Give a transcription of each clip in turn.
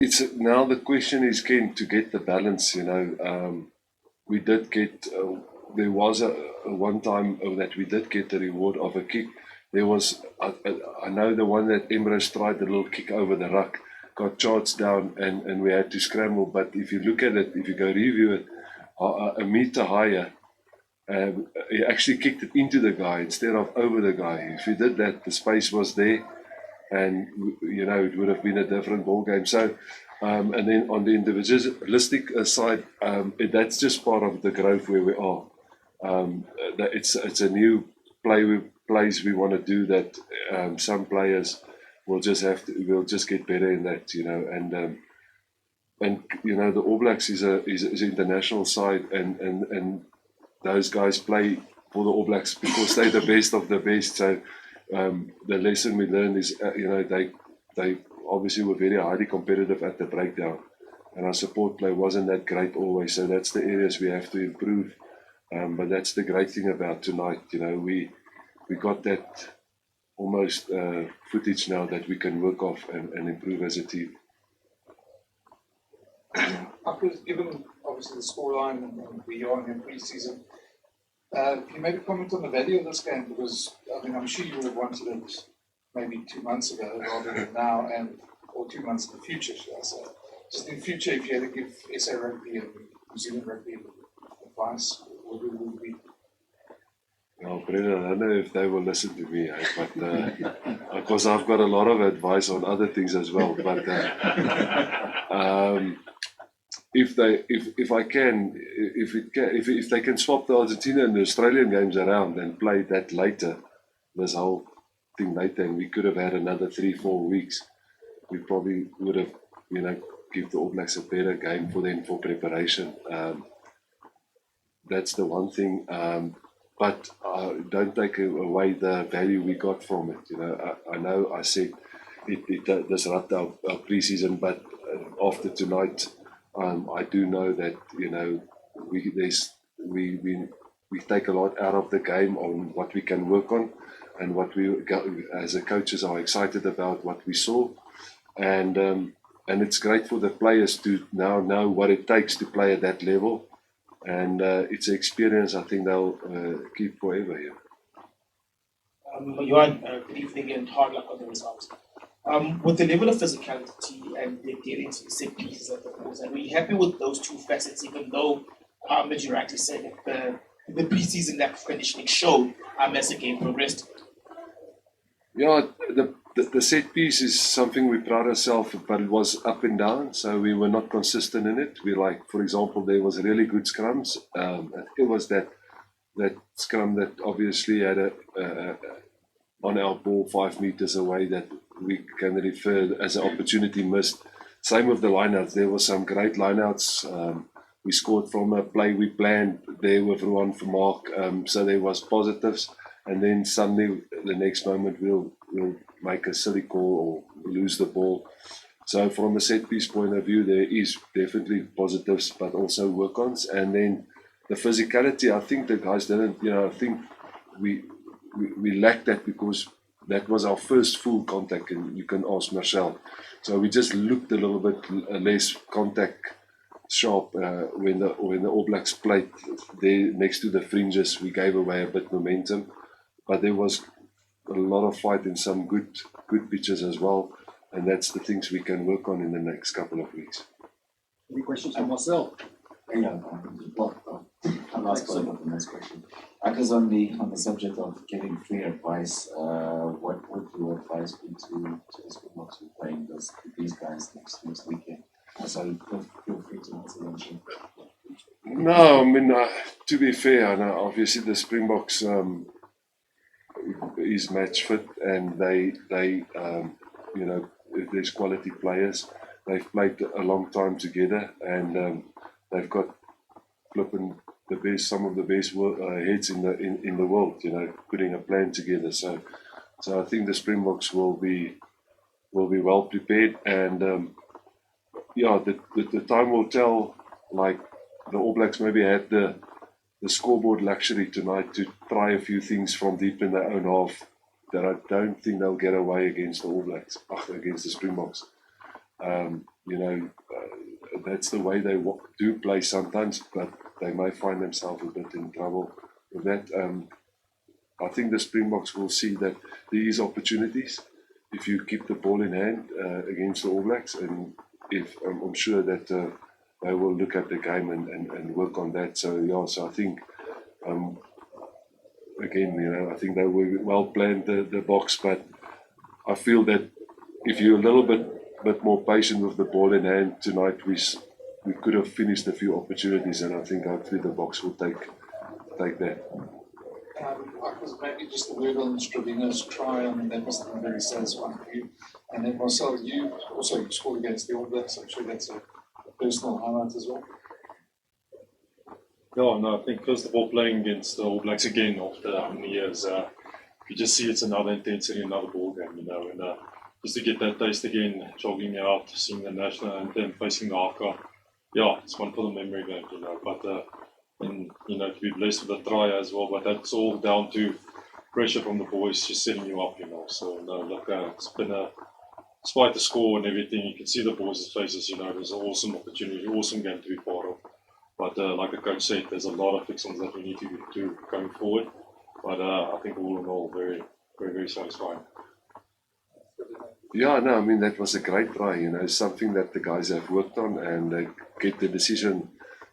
it's now the question is, Ken, to get the balance. We did get. There was a one time that we did get the reward of a kick. There was, I know the one that Emrose tried, the little kick over the ruck, got charged down, and we had to scramble. But if you look at it, if you go review it, a meter higher, he actually kicked it into the guy instead of over the guy. If he did that, the space was there, and it would have been a different ball game. So, and then on the individualistic side, that's just part of the growth where we are. It's a new plays we want to do that. Some players will just get better in that, and the All Blacks is an international side, and those guys play for the All Blacks because they're the best of the best. So the lesson we learned is, they obviously were very highly competitive at the breakdown, and our support play wasn't that great always. So that's the areas we have to improve. But that's the great thing about tonight. We got that almost footage now that we can work off and improve as a team. Given obviously the scoreline and we are in pre-season, can you maybe comment on the value of this game? Because I'm sure you would have wanted it maybe 2 months ago rather than now, or 2 months in the future, should I say? Just in future, if you had to give SA Rugby and New Zealand Rugby advice, what would it be? Well, Brendan, I don't know if they will listen to me, but of course I've got a lot of advice on other things as well. But if they can swap the Argentina and the Australian games around and play that later, this whole thing later, and we could have had another 3-4 weeks, we probably would have, give the All Blacks a better game for them for preparation. That's the one thing. But don't take away the value we got from it. I know I said it disrupted our pre-season, but after tonight, I do know that we take a lot out of the game on what we can work on, and what we as a coaches are excited about what we saw, and it's great for the players to now know what it takes to play at that level. And it's an experience I think they'll keep forever here. Johann, good evening and hard luck on the results. With the level of physicality and the getting to the set pieces at the goals, are we happy with those two facets, even though, as you rightly said, the pre-season lack of conditioning showed as the game progressed? Yeah, the set piece is something we pride ourselves, but it was up and down, so we were not consistent in it. For example, there was really good scrums. It was that scrum that obviously had on our ball 5 meters away that we can refer as an opportunity missed. Same with the lineouts. There were some great lineouts. We scored from a play we planned there with Ruan for Mark, so there was positives. And then suddenly, the next moment, we'll make a silly call or lose the ball. So from a set piece point of view, there is definitely positives, but also work-ons. And then the physicality, I think the guys didn't. I think we lacked that because that was our first full contact, and you can ask Marcel. So we just looked a little bit less contact sharp when the All Blacks played there next to the fringes. We gave away a bit momentum. But there was a lot of fight in some good pitches as well, and that's the things we can work on in the next couple of weeks. Any questions from Marcel? Yeah, I'll ask the next question. Because on the subject of getting free advice, what would your advice be to the Springboks who are playing these guys next weekend? So feel free to answer that. No, to be fair, I know obviously the Springboks is match fit, and they there's quality players. They've played a long time together, and they've got some of the best heads in the world. Putting a plan together. So I think the Springboks will be well prepared, and the time will tell. Like the All Blacks maybe had the scoreboard luxury tonight to try a few things from deep in their own half that I don't think they'll get away against the All Blacks, against the Springboks. that's the way they do play sometimes, but they may find themselves a bit in trouble with that. I think the Springboks will see that there is opportunities if you keep the ball in hand against the All Blacks, and if I'm sure that they will look at the game and work on that. So I think again, I think they were well planned the box, but I feel that if you're a little bit more patient with the ball in hand tonight, we could have finished a few opportunities, and I think hopefully the box will take that. Because maybe just a word on Stravino's try. I mean, that must have been very satisfying for you. And then Marcel, you scored against the All Blacks. I'm sure that's a personal highlight as well. Yeah, no, I think first of all, playing against the All Blacks again after how many years, you just see it's another intensity, another ball game, and just to get that taste again, jogging out, seeing the national anthem, facing the haka, yeah, it's one for the memory game, but and to be blessed with a try as well, but that's all down to pressure from the boys just setting you up, so no, look, it's been despite the score and everything, you can see the boys' faces, there's an awesome opportunity, awesome game to be part of. But like the coach said, there's a lot of fixings that we need to do going forward. But I think all in all, very, very, very satisfying. Yeah, no, I mean, that was a great try, something that the guys have worked on, and they get the decision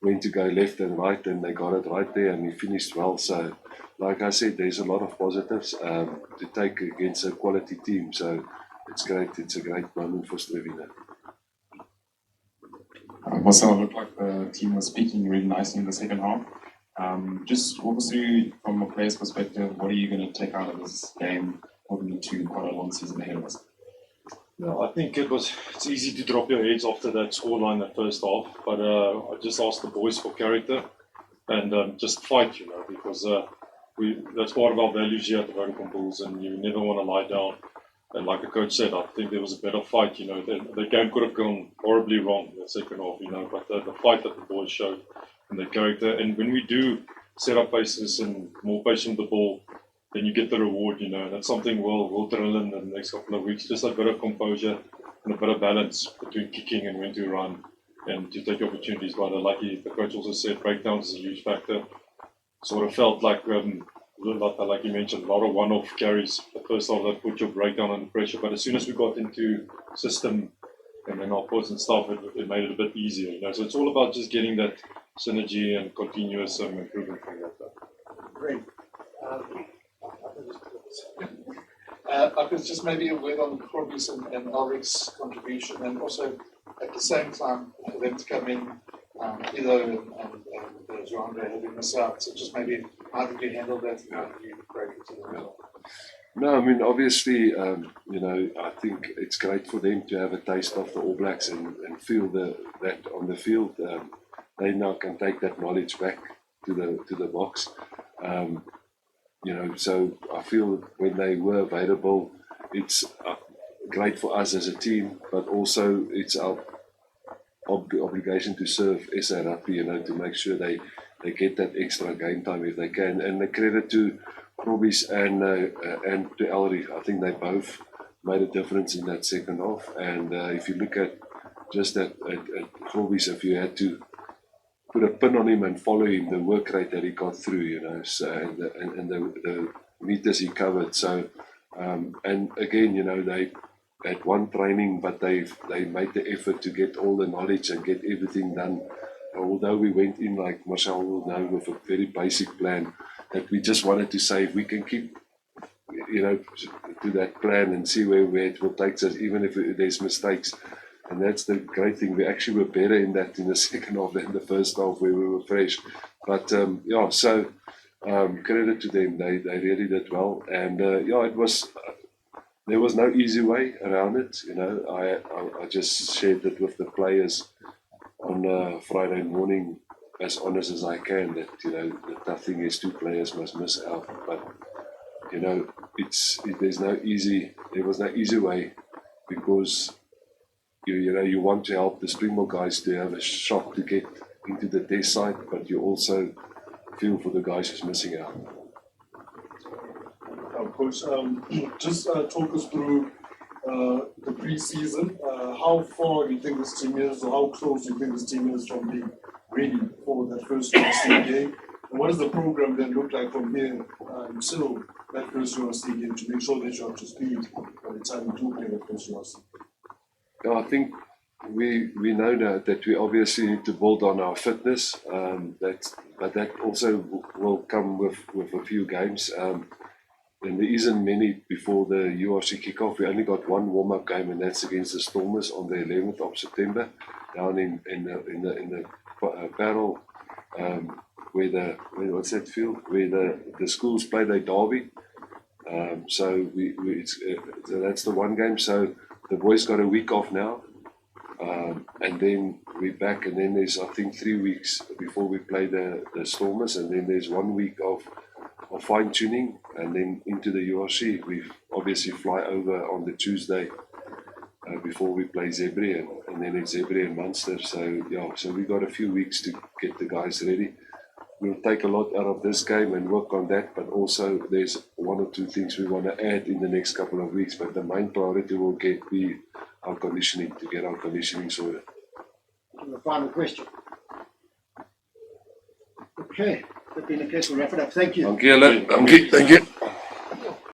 when to go left and right, and they got it right there, and he finished well. So, like I said, there's a lot of positives to take against a quality team. So, it's great. It's a great moment for Stravino. Marcel, looked like the team was speaking really nicely in the second half. Just walk us through, from a player's perspective, what are you going to take out of this game moving into quite a long season ahead of us? No, I think it's easy to drop your heads after that scoreline the first half, but I just asked the boys for character and just fight, because that's part of our values here at the Vodacom Bulls, and you never want to lie down. And like the coach said, I think there was a better fight, the game could have gone horribly wrong in the second half, but the fight that the boys showed and the character, and when we do set up paces and more patient with the ball, then you get the reward, and that's something we'll drill in the next couple of weeks, just a bit of composure and a bit of balance between kicking and when to run and to take opportunities. But like the coach also said, breakdowns is a huge factor. Sort of felt like like you mentioned, a lot of one-off carries. The first half that put your breakdown under pressure, but as soon as we got into system and then our points and stuff, it made it a bit easier. So it's all about just getting that synergy and continuous improvement from that. Great. I could just maybe a word on Krobby's and Ulrich's contribution, and also at the same time for them to come in, Ilo and Johann having missed out. So just maybe how did you handle that? How did you break it to them? Yeah. No, I mean, obviously, I think it's great for them to have a taste of the All Blacks and feel that on the field. They now can take that knowledge back to the box. So I feel when they were available, it's great for us as a team, but also it's our obligation to serve SA Rugby, to make sure they get that extra game time if they can. And the credit to Krobbies and to Elrich, I think they both made a difference in that second half. And if you look at just at Krobbies, if you had to put a pin on him and follow him, the work rate that he got through, so, and the meters he covered. So, and again, they had one training, but they made the effort to get all the knowledge and get everything done. Although we went in, like Marcel will know, with a very basic plan, that we just wanted to say if we can keep, to that plan and see where it will take us, even if there's mistakes. And that's the great thing. We actually were better in that in the second half than the first half, where we were fresh. But so credit to them. They really did well. And it was. There was no easy way around it. I just shared it with the players on Friday morning, as honest as I can. That the tough thing is 2 players must miss out. But there was no easy way, because you want to help the Springbok guys to have a shot to get into the test side, but you also feel for the guys who's missing out. Coach, just talk us through the pre-season. How far do you think this team is, or how close do you think this team is from being ready for that first URC game? And what does the program then look like from here until that first URC game to make sure that you're up to speed by the time you do play that first URC? Yeah, I think we know now that we obviously need to build on our fitness. But that also will come with a few games. And there isn't many before the URC kickoff. We only got one warm-up game, and that's against the Stormers on the 11th of September, down in the Parel, what's that field? Where the schools play their derby. So so that's the one game. So the boys got a week off now, and then we're back. And then there's, I think, 3 weeks before we play the Stormers, and then there's 1 week of fine tuning, and then into the URC. We obviously fly over on the Tuesday before we play Zebri, and then it's Zebri and Munster. So we got a few weeks to get the guys ready. We'll take a lot out of this game and work on that, but also there's 1 or 2 things we want to add in the next couple of weeks. But the main priority will be our conditioning, to get our conditioning sorted. And the final question. Okay, that being the case, we'll wrap it up. Thank you. Dankie julle. Dankie.